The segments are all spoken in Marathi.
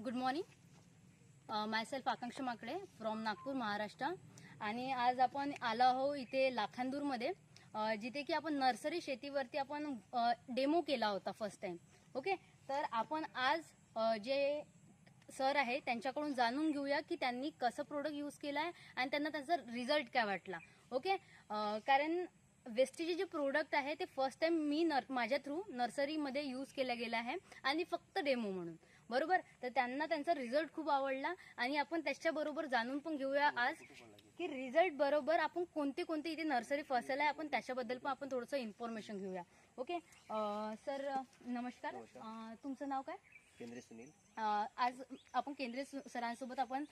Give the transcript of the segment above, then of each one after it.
Good morning. Myself Akanksha Makde from Nagpur Maharashtra. आणि आज आपण आलो आहो इथे लाखांदूरमध्ये, जिथे की आपण नर्सरी शेतीवरती आपण डेमो केला होता फर्स्ट टाइम. ओके, तर आपण आज जे सर आहे त्यांच्याकडून जाणून घेऊया की त्यांनी कसं प्रोडक्ट यूज केलं आहे आणि त्यांना त्याचा रिझल्ट काय वाटला. ओके, कारण वेस्टीचे जे प्रोडक्ट आहे ते फर्स्ट टाइम मी माझ्या थ्रू नर्सरीमध्ये यूज केला गेला आहे आणि फक्त डेमो म्हणून, बरोबर. तर त्यांना त्यांचा रिझल्ट खूप आवडला आणि आपण त्याच्याबरोबर जाणून पण घेऊया आज की रिझल्ट बरोबर आपण कोणते कोणते इथे नर्सरी फसल आहे आपण त्याच्याबद्दल पण आपण थोडंसं इन्फॉर्मेशन घेऊया. ओके सर, नमस्कार. तुमचं नाव काय? केंद्रे सुनील. आज आपण केंद्रीय सरांसोबत आपण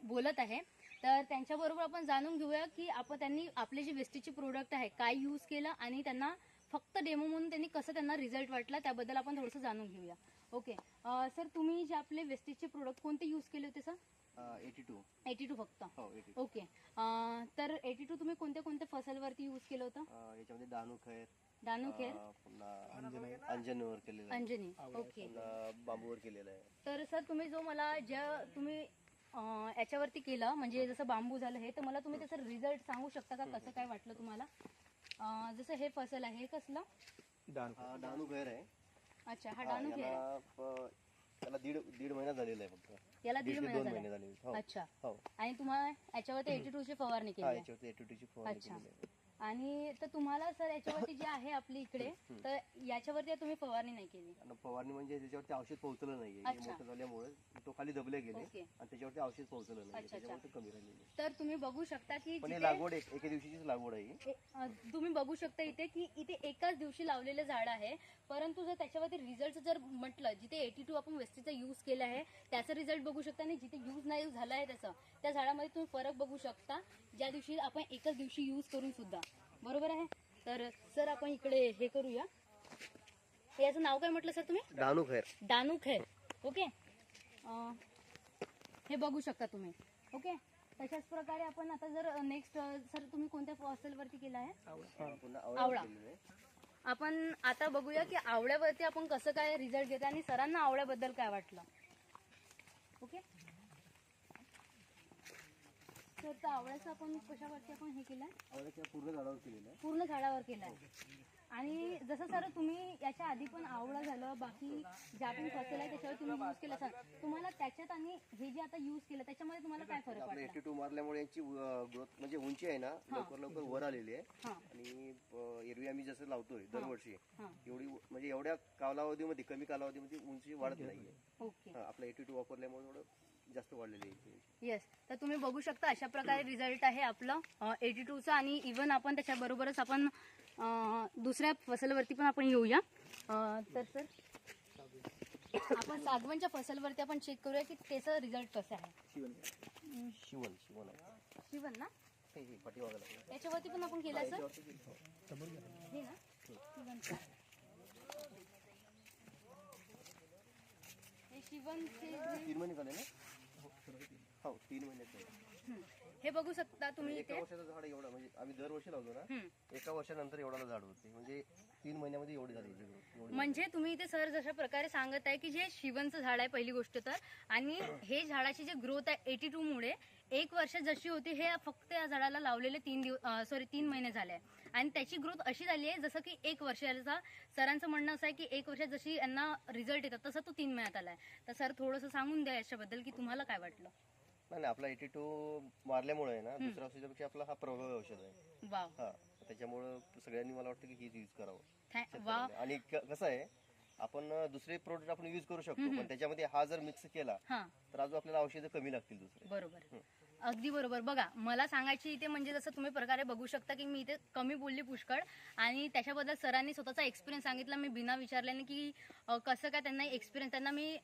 बोलत आहे, तर त्यांच्याबरोबर आपण जाणून घेऊया की आपण त्यांनी आपले जे वेस्टीचे प्रोडक्ट आहे काय यूज केलं आणि त्यांना फक्त डेमो म्हणून त्यांनी कसं त्यांना रिझल्ट वाटला त्याबद्दल आपण थोडंसं जाणून घेऊया. ओके सर, तुम्ही जे आपले वेस्टीजचे प्रोडक्ट कोणते यूज केले होते सर? 82 फक्त. ओके, तर 82 तुम्ही कोणत्या कोणत्या फसलवरती यूज केलं होतं? याच्यामध्ये दाणूखेर, पुन्हा अंजनीवर केलेलं आहे. अंजनी. ओके, बांबूवर केलेलं आहे. तर सर तुम्ही जो मला तुम्ही याच्यावरती केलं म्हणजे जसं बांबू झालं हे, तर मला तुम्ही त्याचा रिझल्ट सांगू शकता का कसं काय वाटलं तुम्हाला? जसं हे फसल आहे हे कसलं? दाणूखेर आहे. अच्छा, हा दाणूखेर. त्याला दीड महिना झालेला आहे फक्त. याला दीड 2 महिना महिने झाला. झाले. अच्छा, हो. आणि तुम्हाला याच्यावरती 82 ची फवारणी केली आहे? याच्यावरती 82 ची फवारणी अच्छा. केलेली आहे. आणि तर तुम्हाला सर याच्यावरती जे आहे आपली इकडे, तर याच्यावरती तुम्ही फवारणी नाही केली? आणि फवारणी म्हणजे त्याच्यावरती औषध पोहोचलं नाहीये. अच्छा. मोठं झाल्यामुळे तो खाली दबले गेले ओके. आणि त्याच्यावरती औषध पोहोचलं नाही, अच्छा, त्याच्यामुळे ते कमी राहिलेले. तर तुम्ही बघू शकता की पण हे जिथे- लागवड एका दिवशीचीच लागवड आहे ही. तुम्ही बघू शकता इथे की इथे एकाच दिवशी लावलेलं झाड आहे, परंतु जर त्याच्यावरती रिझल्ट जर म्हटलं, जिथे 82 आपण वेस्टीचा यूज केला आहे त्याचा रिझल्ट बघू शकता आणि जिथे यूज नाही झाला आहे त्याचा त्या झाडामध्ये तुम्ही फरक बघू शकता, ज्या दिवशी आपण एकाच दिवशी यूज करून सुद्धा, बरोबर आहे. तर सर आपण इकडे हे करूया. याचं नाव काय म्हटलं सर तुम्ही? दाणूखेर. ओके, हे बघू शकता तुम्ही. ओके, तशाच प्रकारे आपण आता जर नेक्स्ट सर तुम्ही कोणत्या फसलवरती केला आहे? आवळा. आपण आता बघूया की आवळ्यावरती आपण कसं काय रिझल्ट घेतो आणि सरांना आवळ्याबद्दल काय वाटलं. ओके सर, तर आवळ्याचं आपण कशावरती आपण हे केलंय? आवळ्याच्या पूर्ण झाडावर केलेलं आहे. पूर्ण झाडावर केलाय. आणि जसं सर तुम्ही याच्या आधी पण आवळा झालं, बाकी ज्या पण फसल आहे त्याच्यावर तुम्ही यूज केलं सर, तुम्हाला त्याच्यात आणि हे जे आता यूज केलं त्याच्यामध्ये तुम्हाला काय फरक आपलं वाटला? 82 मारल्यामुळे यांची ग्रोथ म्हणजे उंची आहे ना लवकर वर आलेली आहे. आणि एरवी आम्ही जसं लावतोय दरवर्षी एवढी म्हणजे एवढ्या कालावधीमध्ये कमी कालावधीमध्ये उंची वाढत नाहीये. ओके, आपलं 82 वापरल्यामुळे थोडं जास्त वाढलेली आहे. येस, तर तुम्ही बघू शकता अशा प्रकारे रिझल्ट आहे आपलं 82चा. आणि इव्हन आपण त्याच्याबरोबरच आपण दुसऱ्या फसलवरती पण आपण येऊया. तर सर आपण सागवानच्या फसलवरती आपण चेक करूया की त्याचा रिझल्ट कसा आहे. शिवन ना, याच्यावरती पण आपण केला सर, हे ना शिवनचा. हे शिवनचे 3 महिने झाले ना? हो, 3 महिने झाले. हे बघू शकता तुम्ही एका इथे. वर्षाचं झाड एवढं म्हणजे आम्ही दरवर्षी लावतो ना, एका वर्षानंतर एवढाला झाड होते म्हणजे 3 महिन्यामध्ये एवढी झाली. म्हणजे तुम्ही इथे सर जशा प्रकारे सांगत आहे की जे शिवनचं झाड आहे पहिली गोष्ट तर, आणि हे झाडाची जे ग्रोथ आहे 82 मुळे 1 वर्ष जशी होती हे फक्त या झाडाला लावलेले 3 महिने झाले आहे. आणि त्याची ग्रोथ अशी झाली आहे जसं की 1 वर्षाचा. सरांचं म्हणणं असं आहे की 1 वर्षात जशी यांना रिझल्ट येतात तसं तो 3 महिन्यात आलाय. तर सर थोडंसं सांगून द्या याच्याबद्दल की तुम्हाला काय वाटलं. नाही, आपला 82 मारल्यामुळे ना दुसऱ्या औषधापेक्षा आपला हा प्रभावी औषध आहे. वाव, हा, त्याच्यामुळे सगळ्यांनी मला वाटतं की हीच यूज करावं. वा. आणि कसं आहे, आपण दुसरे प्रोडक्ट आपण यूज करू शकतो पण त्याच्यामध्ये हा जर मिक्स केला तर अजून आपल्याला औषधं कमी लागतील दुसरे. बरोबर, अगदी बरोबर. बघा, मला सांगायची इथे म्हणजे जसं तुम्ही प्रकारे बघू शकता की मी इथे कमी बोलली पुष्कळ, आणि त्याच्याबद्दल सरांनी स्वतःचा एक्सपिरियन्स सांगितला. मी बिना विचारल्याने की कसं काय त्यांना एक्सपिरियन्स, त्यांना मी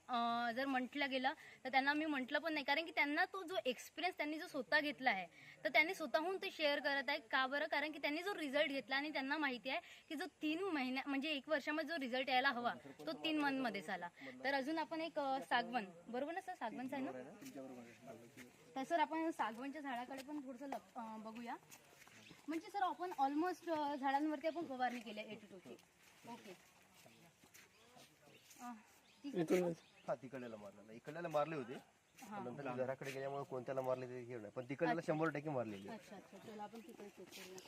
जर म्हटलं गेलं तर त्यांना मी म्हटलं पण नाही, कारण की त्यांना तो जो एक्सपिरियन्स त्यांनी जो स्वतः घेतला आहे तर त्यांनी स्वतःहून ते शेअर करत आहे. का बरं? कारण की त्यांनी जो रिझल्ट घेतला आणि त्यांना माहिती आहे की जो 3 महिन्या म्हणजे 1 वर्षामध्ये जो रिझल्ट यायला हवा तो 3 मंथमध्येच आला. तर अजून आपण एक सागवन, बरोबर ना सर, सागवनचं आहे ना? तर सर आपण सागवानच्या झाडाकडे पण थोडंसं बघूया. म्हणजे सर आपण ऑलमोस्ट झाडांवरती आपण फवारणी केली 82ची. ओके, ठीक आहे. हा तिकडल्याला मारलेला, इकडल्याला मारले होते नंतर घराकडे गेल्यामुळे कोणत्याला मारले ते हे नाही, पण तिकडल्याला 100% मारलेले. अच्छा अच्छा, चला आपण तिकडे चेक करूया.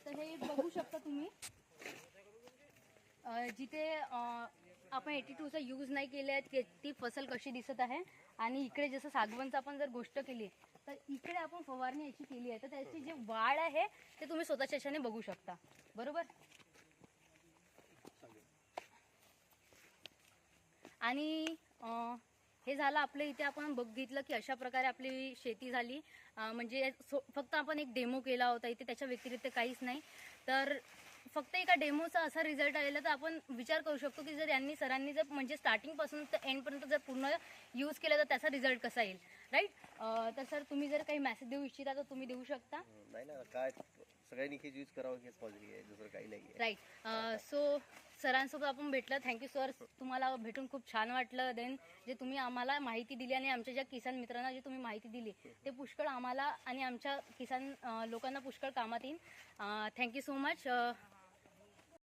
तर हे बघू शकता तुम्ही, जिथे आपण 82चा यूज नाही केले ती फसल कशी दिसत आहे. आणि इकडे जसं सागवनचं आपण जर गोष्ट केली तर इकडे आपण फवारणी याची केली आहे, तर त्याची जी वाढ आहे ते तुम्ही स्वतःच्या याच्याने बघू शकता, बरोबर. आणि हे झालं आपल्या इथे, आपण बघितलं की अशा प्रकारे आपली शेती झाली. म्हणजे फक्त आपण एक डेमो केला होता इथे, त्याच्या व्यतिरिक्त काहीच नाही. तर फक्त एका डेमोचा असा रिझल्ट आलेला, तर आपण विचार करू शकतो की जर यांनी सरांनी जर म्हणजे स्टार्टिंग पासून तर एंडपर्यंत जर पूर्ण यूज केला तर त्याचा रिझल्ट कसा येईल, राईट. तर सर तुम्ही जर काही मेसेज देऊ इच्छिता तर तुम्ही देऊ शकता. नाही ना, काय सगळ्यांनी हे यूज करावं हेच पॉझिटिव्ह आहे, दुसरं काही नाही. राईट. सो सरांसोबत आपण भेटलं, थँक्यू सर. तुम्हाला भेटून खूप छान वाटलं. देन जे तुम्ही आम्हाला माहिती दिली आणि आमच्या ज्या किसान मित्रांना जी तुम्ही माहिती दिली ते पुष्कळ आम्हाला आणि आमच्या किसान लोकांना पुष्कळ कामात येईल. Thank you so much.